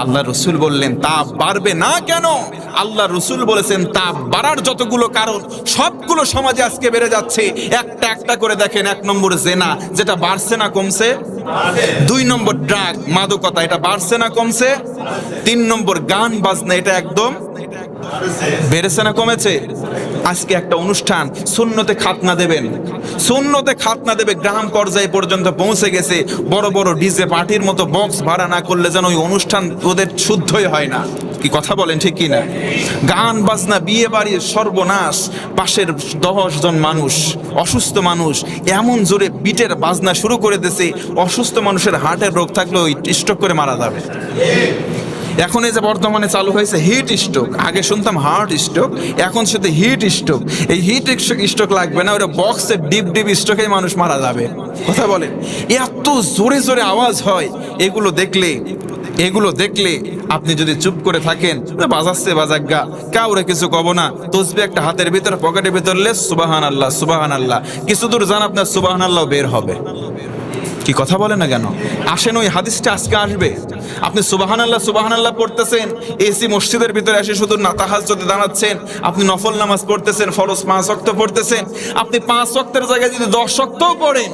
আল্লাহ রসুল বললেন তাপ বাড়বে না কেন? আল্লাহ রসুল বলেছেন তাপ বাড়ার যতগুলো কারণ সবগুলো সমাজে আজকে বেড়ে যাচ্ছে। একটা একটা করে দেখেন। 1 নম্বর জেনা, যেটা বাড়ছে না কমছে? 2 নম্বর ড্রাগ, মাদকতা, এটা বাড়ছে না কমছে? 3 নম্বর গান বাজনা, এটা একদম বেড়েছে না কমেছে? আজকে একটা অনুষ্ঠান সুন্নতে খাতনা দেবেন, সুন্নতে খাতনা দেবে, গ্রাম পর্যায়ে পর্যন্ত পৌঁছে গেছে। বড় বড় ডিজে পার্টির মতো বক্স ভাড়া না করলে যেন ওই অনুষ্ঠান ওদের শুদ্ধই হয় না। কি কথা বলেন, ঠিক কি না? গান বাজনা, বিয়ে বাড়ির সর্বনাশ। পাশের 10 জন মানুষ, অসুস্থ মানুষ, এমন জোরে বিটের বাজনা শুরু করে দিয়েছে, অসুস্থ মানুষের হার্টের রোগ থাকলে ওই স্ট্রোক করে মারা যাবে। এখন এই যে বর্তমানে চালু হয়েছে হিট স্ট্রোক, আগে শুনতাম হার্ট স্ট্রোক, এখন সেটা হিট স্ট্রোক। এই হিট স্ট্রোক লাগবে না, ওটা বক্সের ডিপ ডিপ স্ট্রোকেই মানুষ মারা যাবে। কথা বলেন, এত জোরে জোরে আওয়াজ হয়। এগুলো দেখলে আপনি যদি চুপ করে থাকেন, বাজাচ্ছে বাজাজ্ঞা, কাউরে কিছু কব না, তসবিহ একটা হাতের ভিতরে পকেটের ভিতরে, সুবহানাল্লাহ সুবহানাল্লাহ, কিছু দূর যান আপনার সুবহানাল্লাহ বের হবে। কি কথা বলে না কেন? আসেন, ওই হাদিসটা আজকে আসবে। আপনি সুবহানাল্লাহ সুবহানাল্লাহ পড়তেছেন, এসি মসজিদের ভিতরে এসে শুধু তাহাজ্জুদে দাঁড়াচ্ছেন, আপনি নফল নামাজ পড়তেছেন, ফরজ 5 ওয়াক্ত পড়তেছেন, আপনি 5 ওয়াক্তের জায়গায় যদি 10 ওয়াক্তও পড়েন,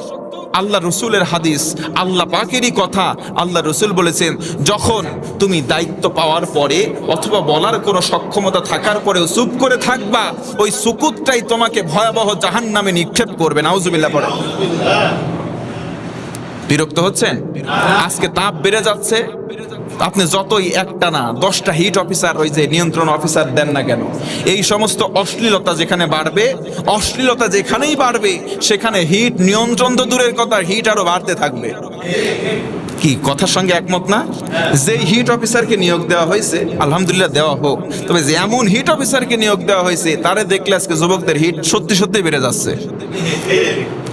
আল্লাহ রসুলের হাদিস, আল্লাহ পাকেরই কথা, আল্লাহ রসুল বলেছেন, যখন তুমি দায়িত্ব পাওয়ার পরে অথবা বলার কোনো সক্ষমতা থাকার পরেও চুপ করে থাকবা, ওই সুকুতটাই তোমাকে ভয়াবহ জাহান্নামে নিক্ষেপ করবে। নাউজুবিল্লাহ পড়ে। বিরক্ত হচ্ছেন? আজকে তাপ বেড়ে যাচ্ছে। আপনি যতই একটা না 10টা হিট অফিসার, ওই যে নিয়ন্ত্রণ অফিসার দেন না কেন, এই সমস্ত অশ্লীলতা যেখানে বাড়বে, অশ্লীলতা যেখানেই বাড়বে, সেখানে হিট নিয়ন্ত্রণ তো দূরের কথা, হিট আরো বাড়তে থাকবে। কি কথার সঙ্গে একমত না? যে হিট অফিসারকে নিয়োগ দেওয়া হয়েছে, আলহামদুলিল্লাহ দেওয়া হোক, তবে যেমন হিট অফিসারকে নিয়োগ দেওয়া হয়েছে, তারে দেখলে আজকে যুবকদের হিট সত্যি সত্যি বেড়ে যাচ্ছে।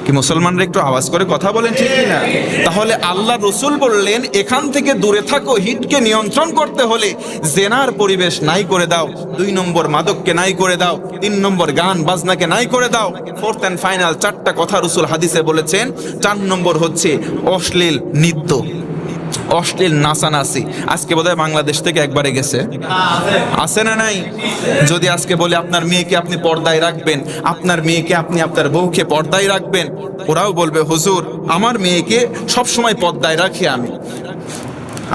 কি মুসলমানরা একটু আওয়াজ করে কথা বলেন, ঠিক না? তাহলে আল্লাহ রসুল বললেন, এখান থেকে দূরে থাকো। হিটকে নিয়ন্ত্রণ করতে হলে জেনার পরিবেশ নাই করে দাও, 2 নম্বর মাদককে নাই করে দাও, 3 নম্বর গান বাজনাকে নাই করে দাও, 4th and ফাইনাল 4টা কথা রসুল হাদিসে বলেছেন। 4 নম্বর হচ্ছে অশ্লীল নৃত্য, অশ্লীল নাচানাচি। আজকে বোধহয় বাংলাদেশ থেকে একবারে গেছে, আছে না নাই? যদি আজকে বলে আপনার মেয়েকে আপনি পর্দায় রাখবেন, আপনার মেয়েকে আপনি আপনার বউকে পর্দায় রাখবেন, ওরাও বলবে হুজুর আমার মেয়েকে সব সময় পর্দায় রাখি আমি।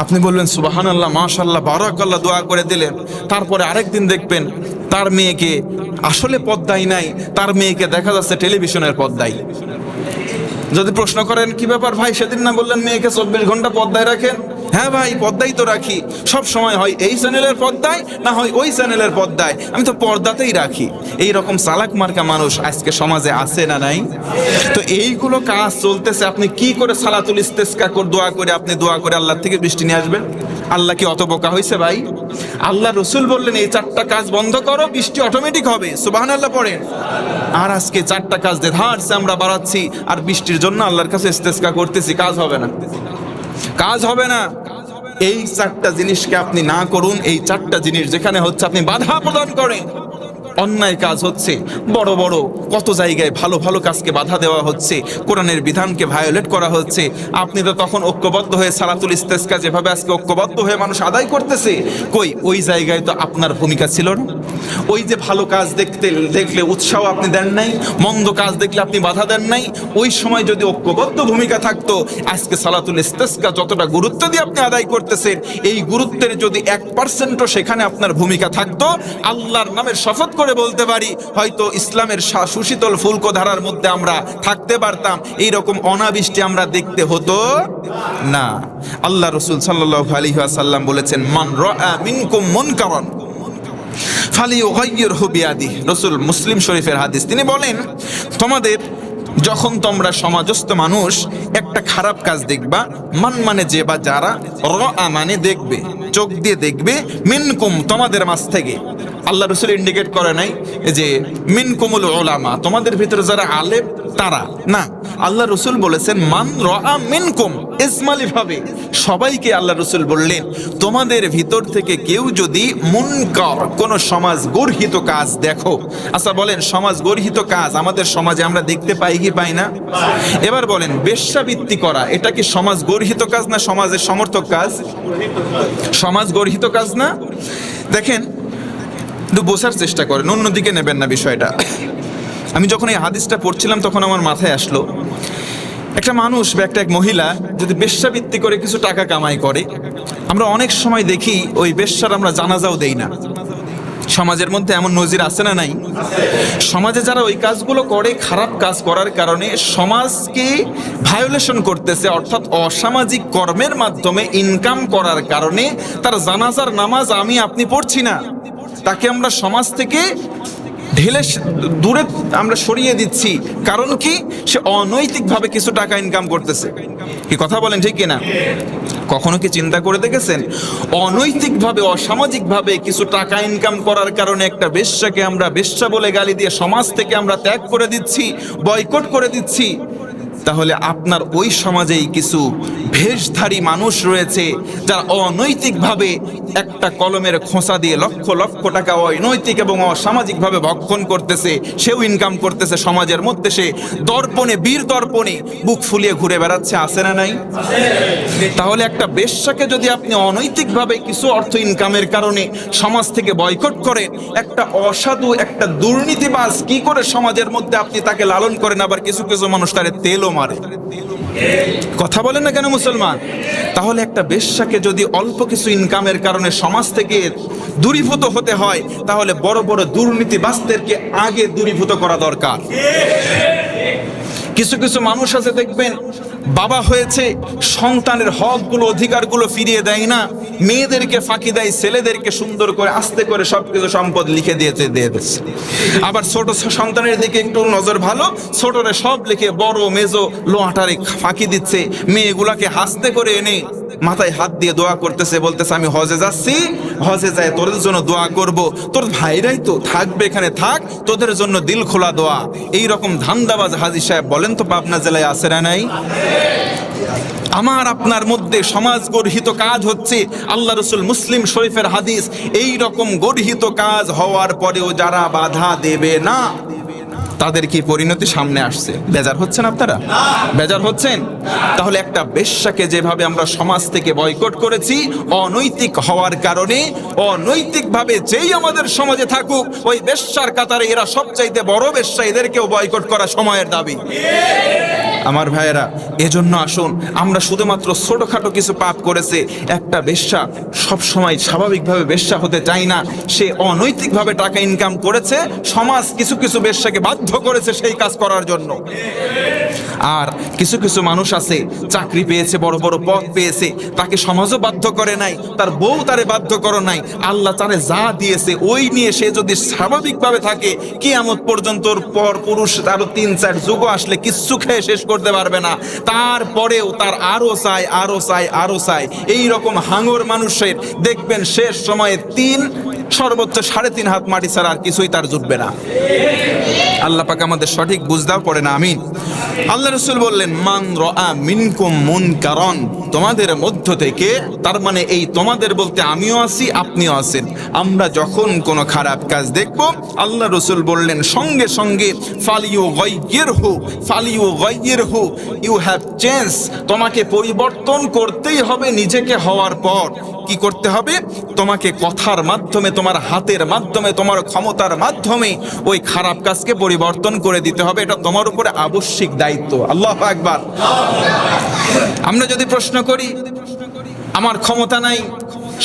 আপনি বলবেন সুবহানাল্লাহ মাশাআল্লাহ বারাকাল্লাহ, দোয়া করে দিলেন। তারপরে আরেকদিন দেখবেন তার মেয়েকে আসলে পর্দায় নাই, তার মেয়েকে দেখা যাচ্ছে টেলিভিশনের পর্দায়। যদি প্রশ্ন করেন কি ব্যাপার ভাই, সেদিন না বললেন মেয়েকে 24 ঘন্টা পর্দায় রাখেন? হ্যাঁ ভাই, পর্দাই তো রাখি, সব সময় হয় এই চ্যানেলের পর্দায়, না হয় ওই চ্যানেলের পর্দায়, আমি তো পর্দাতেই রাখি। এই রকম চালাক মার্কা মানুষ আজকে সমাজে আছে না নাই? তো এইগুলো কাজ চলতেছে। আপনি কি করে সালাতুল ইস্তেসকা করে দোয়া করে, আপনি দোয়া করে আল্লাহ থেকে বৃষ্টি নিয়ে আসবেন? আল্লাহ কি অত বোকা হয়েছে ভাই? আল্লাহ রসুল বললেন এই 4টা কাজ বন্ধ করো, বৃষ্টি অটোমেটিক হবে। সুবহানাল্লাহ পড়েন। আর আজকে 4টা কাজ দেধারসে আমরা বাড়াচ্ছি, আর বৃষ্টির জন্য আল্লাহর কাছে ইস্তেসকা করতেছি, কাজ হবে না, কাজ হবে না। এই 4টা জিনিসকে আপনি না করুন। এই 4টা জিনিস যেখানে হচ্ছে আপনি বাধা প্রদান করেন, অন্যায় কাজ হচ্ছে, বড় বড় কত জায়গায় ভালো ভালো কাজকে বাধা দেওয়া হচ্ছে, কোরআনের বিধানকে ভায়োলেট করা হচ্ছে। আপনি তো তখন ঐক্যবদ্ধ হয়ে সালাতুল ইস্তেসকা যেভাবে আজকে ঐক্যবদ্ধ হয়ে মানুষ আদায় করতেছে, কই ওই জায়গায় তো আপনার ভূমিকা ছিল না। ওই যে ভালো কাজ দেখলে উৎসাহ আপনি দেন নাই, মন্দ কাজ দেখলে আপনি বাধা দেন নাই। ওই সময় যদি ঐক্যবদ্ধ ভূমিকা থাকতো, আজকে সালাতুল ইস্তেসকা যতটা গুরুত্ব দিয়ে আপনি আদায় করতেছেন, এই গুরুত্বের যদি 1%ও সেখানে আপনার ভূমিকা থাকতো, আল্লাহর নামের শপথ করে বলতে পারি হয়তো ইসলামের সুশীতল ফুলকোধারার মধ্যে আমরা থাকতে পারতাম, এইরকম অনাবৃষ্টি আমরা দেখতে হতো না। আল্লাহ রসুল সাল্লাল্লাহু আলাইহি ওয়াসাল্লাম বলেছেন, মান রাআ মিনকুম মুনকারান ফালিয়ুগাইয়িরহু বিয়াদিহি। রসুল মুসলিম শরীফের হাদিস। তিনি বলেন, তোমাদের যখন তোমরা সমাজস্থ মানুষ একটা খারাপ কাজ দেখবা, মান মানে যে বা যারা, রাআ মানে দেখবে, চোখ দিয়ে দেখবে, মিনকুম তোমাদের মাঝ থেকে। আল্লাহ রসুল ইন্ডিকেট করে নাই যে মিনকুমুল উলামা, তোমাদের ভিতরে যারা আলেম তারা না, আল্লাহ রসুল বলেছেন মান রাআ মিনকুম ইসমালি ভাবে, সবাইকে আল্লাহ রসুল বললেন তোমাদের ভিতর থেকে কেউ যদি মুনকার কোন সমাজ গর্হিত কাজ দেখো। আচ্ছা বলেন, সমাজ গর্হিত কাজ আমাদের সমাজে আমরা দেখতে পাই কি পাই না? এবার বলেন, বেশ্যাবৃত্তি করা এটা কি সমাজ গর্হিত কাজ না সমাজের সমর্থক কাজ? সমাজ গর্হিত কাজ না? দেখেন, একটু বোঝার চেষ্টা করেন, অন্যদিকে নেবেন না বিষয়টা। আমি যখন এই হাদিসটা পড়ছিলাম তখন আমার মাথায় আসলো, একটা মানুষ বা একটা এক মহিলা যদি বেশ্যাবৃত্তি করে কিছু টাকা কামাই করে, আমরা অনেক সময় দেখি ওই বেশ্যার আমরা জানাজাও দেই না। সমাজের মধ্যে এমন নজির আছে না নাই? সমাজে যারা ওই কাজগুলো করে, খারাপ কাজ করার কারণে সমাজকে ভায়োলেশন করতেছে, অর্থাৎ অসামাজিক কর্মের মাধ্যমে ইনকাম করার কারণে তার জানাজার নামাজ আমি আপনি পড়ছি না, তাকে আমরা সমাজ থেকে ঢেলে দূরে আমরা সরিয়ে দিচ্ছি। কারণ কি? সে অনৈতিকভাবে কিছু টাকা ইনকাম করতেছে। কি কথা বলেন, ঠিক কিনা? কখনো কি চিন্তা করে দেখেছেন, অনৈতিকভাবে অসামাজিকভাবে কিছু টাকা ইনকাম করার কারণে একটা বেশ্যাকে আমরা বেশ্যা বলে গালি দিয়ে সমাজ থেকে আমরা ত্যাগ করে দিচ্ছি, বয়কট করে দিচ্ছি। তাহলে আপনার ওই সমাজেই কিছু ভেষধারী মানুষ রয়েছে যারা অনৈতিকভাবে একটা কলমের খোঁচা দিয়ে লক্ষ লক্ষ টাকা অনৈতিক এবং অসামাজিকভাবে ভক্ষণ করতেছে, সেও ইনকাম করতেছে সমাজের মধ্যে, সে দর্পণে বীর দর্পণে বুক ফুলিয়ে ঘুরে বেড়াচ্ছে, আছে না নাই? তাহলে একটা বেশ্যাকে যদি আপনি অনৈতিকভাবে কিছু অর্থ ইনকামের কারণে সমাজ থেকে বয়কট করেন, একটা অসাধু একটা দুর্নীতিবাজ কি করে সমাজের মধ্যে আপনি তাকে লালন করেন, আবার কিছু কিছু মানুষ তারে তেলও মারে। কথা বলেন না কেন মুসলমান? তাহলে একটা বেশ্যাকে যদি অল্প কিছু ইনকামের কারণে সমাজ থেকে দূরীভূত হতে হয়, তাহলে বড় বড় দুর্নীতিবাজদেরকে আগে দূরীভূত করা দরকার। কিছু কিছু মানুষ আছে দেখবেন, বাবা হয়েছে, সন্তানের হকগুলো অধিকারগুলো ফিরিয়ে দেয় না, মেয়েদেরকে ফাঁকি দেয়, ছেলেদেরকে সুন্দর করে আস্তে করে সবকিছু সম্পদ লিখে দিয়ে দিচ্ছে। আবার ছোট সন্তানের দিকে একটু নজর ভালো, ছোটরে সব লিখে বড় মেজো লোহাটারে ফাঁকি দিচ্ছে, মেয়েগুলাকে হাসতে করে এনে মাথায় হাত দিয়ে দোয়া করতেছে, বলতেছে আমি হজে যাচ্ছি, হজে যায় তোদের জন্য দোয়া করব, তোর ভাইরাই তো থাকবে এখানে, থাক, তোদের জন্য দিল খোলা দোয়া। এই রকম ধান্দাবাজ হাজী সাহেব বলেন তো পাবনা জেলায় আছে না নাই? আমার আপনার মধ্যে সমাজ গর্হিত কাজ হচ্ছে, আল্লাহ রসুল মুসলিম শরীফের হাদিস, এই রকম গর্হিত কাজ হওয়ার পরেও যারা বাধা দেবে না তাদের কি পরিণতি সামনে আসছে। বেজার হচ্ছেন আপনারা? বেজার হচ্ছেন? তাহলে একটা বেশ্যাকে যেভাবে আমরা সমাজ থেকে বয়কট করেছি অনৈতিক হওয়ার কারণে, অনৈতিকভাবে যেই আমাদের সমাজে থাকুক ওই বেশ্যার কাতারে এরা সবচাইতে বড় বেশ্যা, এদেরকেও বয়কট করা সময়ের দাবি। আমার ভাইয়েরা, এজন্য আসুন, আমরা শুধুমাত্র ছোটখাটো কিছু পাপ করেছে, একটা বেশ্যা সবসময় স্বাভাবিকভাবে বেশ্যা হতে চায় না, সে অনৈতিকভাবে টাকা ইনকাম করেছে, সমাজ কিছু কিছু বেশ্যাকে বাধ্য করেছে সেই কাজ করার জন্য। আর কিছু কিছু মানুষ আছে, চাকরি পেয়েছে, বড় বড় পদ পেয়েছে, তাকে সমাজও বাধ্য করে নাই, তার বউ তারে বাধ্য করে নাই, আল্লাহ তারে যা দিয়েছে ওই নিয়ে সে যদি স্বাভাবিকভাবে থাকে, কিয়ামত পর্যন্ত পর পুরুষ আরো 3-4 যুগ আসলে কিচ্ছু খেয়ে শেষ করতে পারবে না, তারপরেও তার আরো চাই আরো চাই আরো চাই। এই রকম হাঙর মানুষের দেখবেন শেষ সময়ে সর্বোচ্চ 3.5 হাত মাটি ছাড়া আর কিছুই তার জুটবে না। আল্লাহ পাক আমাদের সঠিক বুঝ দাও, পড়ে না আমিন। আল্লাহ রাসূল বললেন মান রাআ মিনকুম মুনকারান, তোমাদের মধ্য থেকে, তার মানে এই তোমাদের বলতে আমিও আছি, আপনিও আছেন। আমরা যখন কোনো খারাপ কাজ দেখব, আল্লাহ রাসূল বললেন সঙ্গে সঙ্গে ফালিয়ুগাইয়িরহু, ইউ হ্যাভ চেঞ্জ, তোমাকে পরিবর্তন করতেই হবে। নিজেকে হওয়ার পর কি করতে হবে? তোমাকে কথার মাধ্যমে, তোমার হাতের মাধ্যমে, তোমার ক্ষমতার মাধ্যমে ওই খারাপ কাজকে পরিবর্তন করে দিতে হবে। এটা তোমার উপরে আবশ্যিক দায়িত্ব। আল্লাহু আকবার। আমরা যদি প্রশ্ন করি, আমার ক্ষমতা নাই,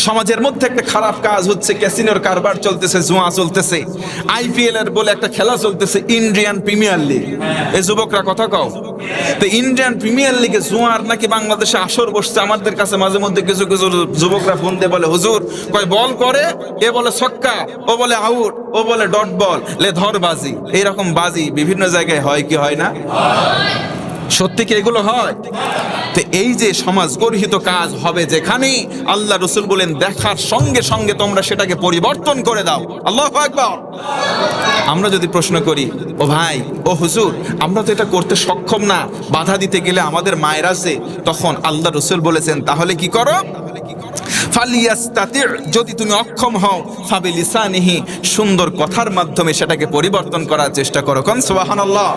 সমাজের মধ্যে একটা খারাপ কাজ হচ্ছে, ক্যাসিনোর কারবার চলতেছে, জুয়া চলতেছে, IPL এর বলে একটা খেলা চলতেছে, ইন্ডিয়ান প্রিমিয়ার লিগ। এই যুবকরা কথা কও তো, ইন্ডিয়ান প্রিমিয়ার লিগে জুয়ার নাকি বাংলাদেশে আসর বসছে। আমাদের কাছে মাঝে মধ্যে কিছু কিছু যুবকরা ফোন দিয়ে বলে, হুজুর কয় বল করে, এ বলে ছক্কা, ও বলে আউট, ও বলে ডট বল, লে ধর বাজি। এইরকম বাজি বিভিন্ন জায়গায় হয় কি হয় না? সত্যি কি এগুলো হয়? তো এই যে সমাজ গর্হিত কাজ হবে যেখানে, আল্লাহ রসুল বলেন দেখার সঙ্গে সঙ্গে তোমরা সেটাকে পরিবর্তন করে দাও। আল্লাহু আকবার। আমরা যদি প্রশ্ন করি, ও ভাই, ও হুজুর, আমরা তো এটা করতে সক্ষম না, বাধা দিতে গেলে আমাদের মায়ের আছে, তখন আল্লাহ রসুল বলেছেন তাহলে কি করো? ফালিয়াস্তাতি', যদি তুমি অক্ষম হও, ফাবিলিসানিহি, সুন্দর কথার মাধ্যমে সেটাকে পরিবর্তন করার চেষ্টা করো। কোন সুবহানাল্লাহ।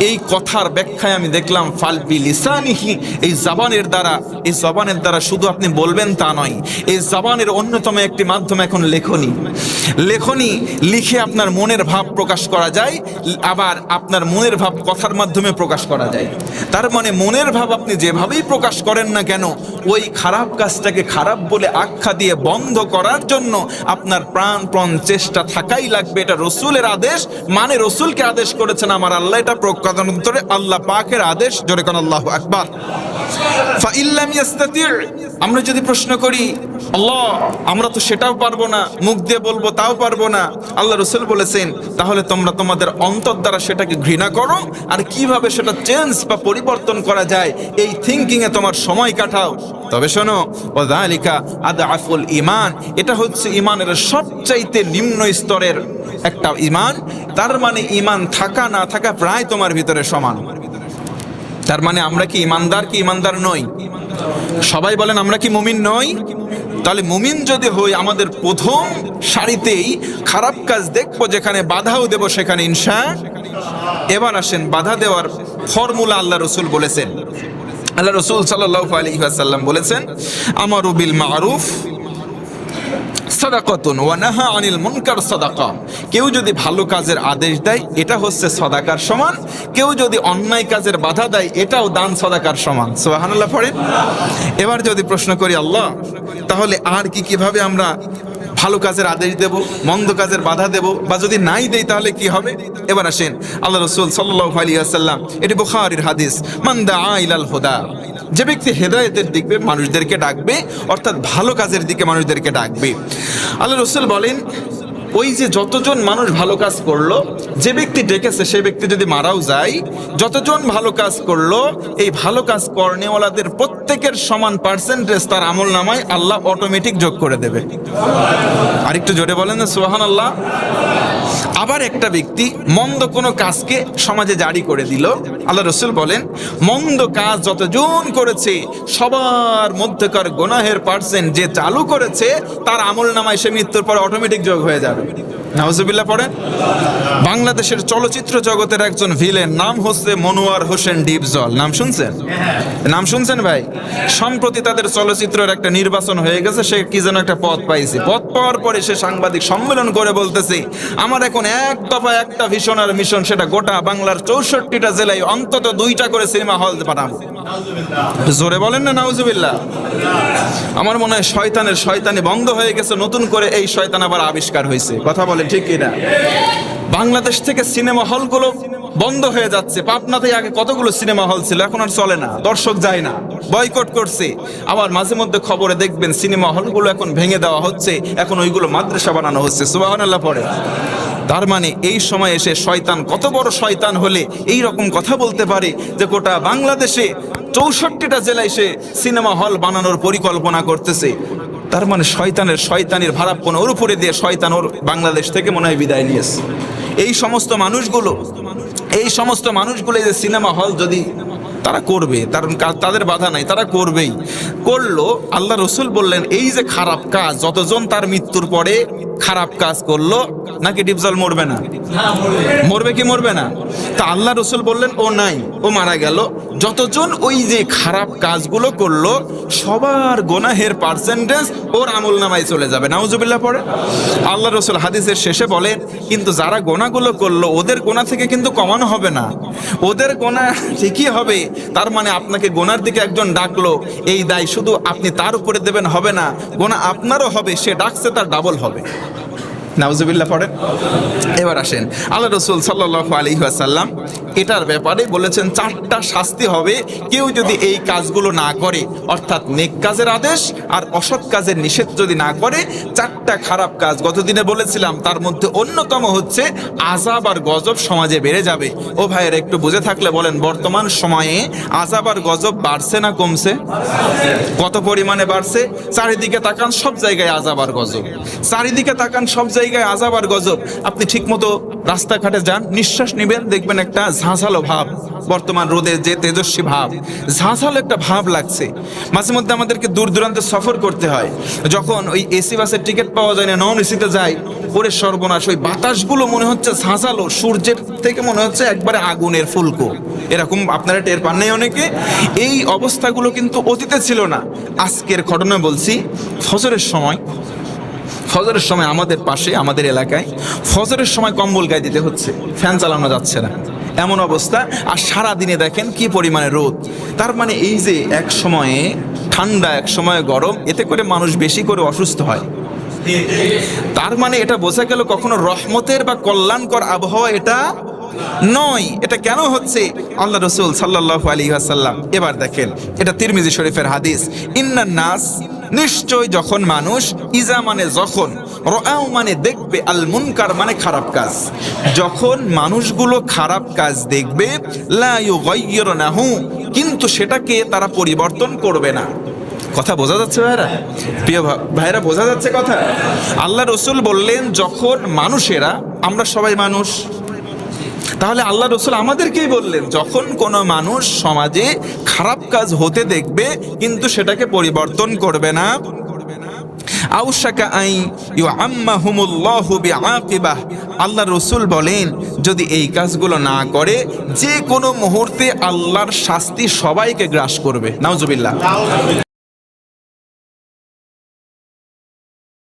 এই কথার ব্যাখ্যায় আমি দেখলাম ফাবিলিসানিহি, এই জবানের দ্বারা, এই জবানের দ্বারা শুধু আপনি বলবেন তা নয়, এই জবানের অন্যতম একটি মাধ্যম এখন লেখনী। লেখনী লিখে আপনার মনের ভাব প্রকাশ করা যায়, আবার আপনার মনের ভাব কথার মাধ্যমে প্রকাশ করা যায়। তার মানে মনের ভাব আপনি যেভাবেই প্রকাশ করেন না কেন, ওই খারাপ কাজটাকে খারাপ বলে আখ্যা দিয়ে বন্ধ করার জন্য আপনার প্রাণপণ চেষ্টা থাকাই লাগবে। এটা রসুলের আদেশ, মানে রসুলকে আদেশ করেছেন আমার আল্লাহ, এটা প্রকারান্তরে আল্লাহ পাকের আদেশ। জোরে কোন আল্লাহু আকবার। ফাইল্লাম ইয়াস্তাতি', আমরা যদি প্রশ্ন করি, আল্লাহ আমরা তো সেটাও পারবো না, মুখ দিয়ে বলবো তাও পারবো না, আল্লাহ রসুল বলেছেন তাহলে তোমরা তোমাদের অন্তর দ্বারা সেটাকে ঘৃণা করো, আর কিভাবে সেটা চেঞ্জ বা পরিবর্তন করা যায় এই থিঙ্কিং এ তোমার সময় কাটাও। তবে শোনো, ওয়াযালিকা আদআফুল ঈমান, এটা হচ্ছে ঈমানের সবচাইতে নিম্ন স্তরের একটা ঈমান। তার মানে ঈমান থাকা না থাকা প্রায় তোমার ভিতরে সমান। তার মানে আমরা কি ঈমানদার কি ঈমানদার নই? সবাই বলেন আমরা কি মুমিন নই? তাহলে মুমিন যদি হই, আমাদের প্রথম সারিতেই খারাপ কাজ দেখবো, যেখানে বাধাও দেব সেখানে ইনশাআল্লাহ। এবার আসেন বাধা দেওয়ার ফর্মুলা আল্লাহ রসুল বলেছেন। আল্লাহ রসুল সাল্লাল্লাহু আলাইহি ওয়াসাল্লাম বলেছেন, আমারু বিল মারুফ সাদাকাতুন ওয়া নাহা আনিল মুনকার সাদাকা। কেউ যদি ভালো কাজের আদেশ দেয় এটা হচ্ছে সাদাকার সমান, কেউ যদি অন্যায় কাজের বাধা দেয় এটাও দান সাদাকার সমান। সুবহানাল্লাহ পড়েন। এবার যদি প্রশ্ন করি, আল্লাহ তাহলে আর কিভাবে আমরা ভালো কাজের আদেশ দেব, মন্দ কাজের বাধা দেব, বা যদি নাই দেই তাহলে কি হবে? এবার আসেন আল্লাহ রাসূল সাল্লাল্লাহু আলাইহি ওয়াসাল্লাম, এটি বুখারীর হাদিস, মান দাআ ইলাল হুদা, যে ব্যক্তি হেদায়েতের দিকে মানুষদেরকে ডাকবে, অর্থাৎ ভালো কাজের দিকে মানুষদেরকে ডাকবে। আল্লাহ রাসূল বলেন, ওই যে যতজন মানুষ ভালো কাজ করলো, যে ব্যক্তি ডেকেছে সে ব্যক্তি যদি মারাও যায়, যতজন ভালো কাজ করলো, এই ভালো কাজ করনেওয়ালাদের প্রত্যেকের সমান পার্সেন্টেজ তার আমল নামায় আল্লাহ অটোমেটিক যোগ করে দেবে। আরেকটু জোরে বলেন না সুবহানাল্লাহ। আবার একটা ব্যক্তি মন্দ কোনো কাজকে সমাজে জারি করে দিল, আল্লাহ রসুল বলেন মন্দ কাজ যতজন করেছে সবার মধ্যকার গুনাহের পার্সেন্ট যে চালু করেছে তার আমল নামায় সে মৃত্যুর পর অটোমেটিক যোগ হয়ে যাবে। নাউজুবিল্লাহ পড়েন। বাংলাদেশের চলচ্চিত্র জগতের একজন ভিলেন, নাম হচ্ছে মনোয়ার হোসেন ডিপজল। নাম শুনছেন? নাম শুনছেন ভাই? সম্প্রতি তাদের চলচ্চিত্রের একটা নির্বাচন হয়ে গেছে, সে কি যেন একটা পদ পাইছে। পদ পাওয়ার পরে সে সাংবাদিক সম্মেলন করে বলতেছে, আমার এখন এক দফা একটা ভিশন আর মিশন, সেটা গোটা বাংলার 64টা জেলায় অন্তত 2টা করে সিনেমা হল বানাবো। জোরে বলেন না নাউজুবিল্লাহ। আমার মনে হয় শয়তানের শয়তানি বন্ধ হয়ে গেছে, নতুন করে এই শয়তান আবার আবিষ্কার হয়েছে। কথা বলেন ঠিক কিনা? বাংলাদেশ থেকে সিনেমা হলগুলো বন্ধ হয়ে যাচ্ছে। পাবনাতে আগে কতগুলো সিনেমা হল ছিল, এখন আর চলে না, দর্শক যায় না, বয়কট করছে। আবার মাঝে মধ্যে খবরে দেখবেন সিনেমা হলগুলো এখন ভেঙে দেওয়া হচ্ছে, এখন ওইগুলো মাদ্রাসা বানানো হচ্ছে। সুবহানাল্লাহ পড়ে। তার মানে এই সময় এসে শয়তান কত বড় শয়তান হলে এই রকম কথা বলতে পারে যে গোটা বাংলাদেশে 64টা জেলায় সে সিনেমা হল বানানোর পরিকল্পনা করতেছে। তার মানে শয়তানের শয়তানির ভাড়াপনা ওর উপরে দিয়ে শয়তান ওর বাংলাদেশ থেকে মনে হয় বিদায় নিয়েছে। এই সমস্ত মানুষগুলো এই যে সিনেমা হল যদি তারা করবে, তাদের বাধা নাই, তারা করবেই। করলো, আল্লাহ রসুল বললেন এই যে খারাপ কাজ, যতজন তার মৃত্যুর পরে খারাপ কাজ করলো, নাকি ডিপজল মরবে না? মরবে কি মরবে না? তা আল্লাহ রসুল বললেন ও নাই, ও মারা গেল। যতজন ওই যে খারাপ কাজগুলো করলো সবার গুনাহের পার্সেন্টেজ ওর আমল নামায় চলে যাবে। নাউজুবিল্লাহ পড়ে। আল্লাহ রসুল হাদিসের শেষে বলেন, কিন্তু যারা গোনাগুলো করলো ওদের গোনা থেকে কিন্তু কমানো হবে না, ওদের গোনা ঠিকই হবে। তার মানে আপনাকে গোনার দিকে একজন ডাকলো, এই দায় শুধু আপনি তার উপরে দেবেন হবে না, গোনা আপনারও হবে, সে ডাকছে তার ডাবল হবে। নাউজুবিল্লাহ পড়েন। এবার আসেন, আল্লাহ রাসূল সাল্লাল্লাহু আলাইহি ওয়াসাল্লাম এটার ব্যাপারে বলেছেন 4টা শাস্তি হবে কেউ যদি এই কাজগুলো না করে, অর্থাৎ নেক কাজের আদেশ আর অসৎ কাজের নিষেধ যদি না করে। 4টা খারাপ কাজ গতদিনে বলেছিলাম, তার মধ্যে অন্যতম হচ্ছে আযাব আর গজব সমাজে বেড়ে যাবে। ও ভাইয়েরা একটু বুঝে থাকলে বলেন, বর্তমান সময়ে আযাব আর গজব বাড়ছে না কমছে? কত পরিমাণে বাড়ছে? চারিদিকে তাকান, সব জায়গায় আযাব আর গজব। চারিদিকে তাকান, সব জায়গায় আযাব আর গজব। আপনি ঠিকমতো রাস্তাঘাটে যান, নিঃশ্বাস নেবেন, দেখবেন একটা ঝাঁঝালো ভাব। বর্তমান রোদের যে তেজস্বী ভাব, ঝাঁঝালো একটা ভাব লাগছে। মাঝে মধ্যে আমাদেরকে দূর দূরান্তে সফর করতে হয়, যখন ওই এসি বাসের টিকিট পাওয়া যায় না, নন এসিতে যাই, ওরে সর্বনাশ, ওই বাতাসগুলো মনে হচ্ছে ঝাঁঝালো, সূর্যের থেকে মনে হচ্ছে একবারে আগুনের ফুলকো। এরকম আপনারা টের পান নাই অনেকে? এই অবস্থাগুলো কিন্তু অতীতে ছিল না। আজকের ঘটনা বলছি, ফজরের সময় আমাদের পাশে, আমাদের এলাকায় ফজরের সময় কম্বল গায়ে দিতে হচ্ছে, ফ্যান চালানো যাচ্ছে না, এমন অবস্থা। আর সারা দিনে দেখেন কি পরিমাণে রোদ। তার মানে এই যে এক সময়ে ঠান্ডা, এক সময়ে গরম, এতে করে মানুষ বেশি করে অসুস্থ হয়। তার মানে এটা বোঝা গেল কখনো রহমতের বা কল্যাণকর আবহাওয়া এটা নয়। এটা কেন হচ্ছে? আল্লাহ রাসূল সাল্লাল্লাহু আলাইহি ওয়াসাল্লাম, এবার দেখেন, এটা তিরমিজি শরীফের হাদিস, ইন্নান নাস, নিশ্চয় যখন মানুষ, ইজা মানে যখন, রাআউ মানে দেখবে, আল মুনকার মানে খারাপ কাজ, যখন মানুষগুলো খারাপ কাজ দেখবে, লা ইউগাইয়িরুনাহু, কিন্তু সেটাকে তারা পরিবর্তন করবে না। কথা বোঝা যাচ্ছে ভাইরা? প্রিয় ভাইরা, বোঝা যাচ্ছে কথা? আল্লাহ রাসূল বললেন, যখন মানুষেরা, আমরা সবাই মানুষ, তাহলে আল্লাহ রাসূল আমাদেরকেই বললেন, যখন কোনো মানুষ সমাজে খারাপ কাজ হতে দেখবে কিন্তু সেটাকে পরিবর্তন করবে না, আউশাকা আই ইউআম্মাহুমুল্লাহু বিআকিবাহ, আল্লাহ রাসূল বলেন যদি এই কাজগুলো না করে, যে কোনো মুহূর্তে আল্লাহর শাস্তি সবাইকে গ্রাস করবে। নাউজুবিল্লাহ।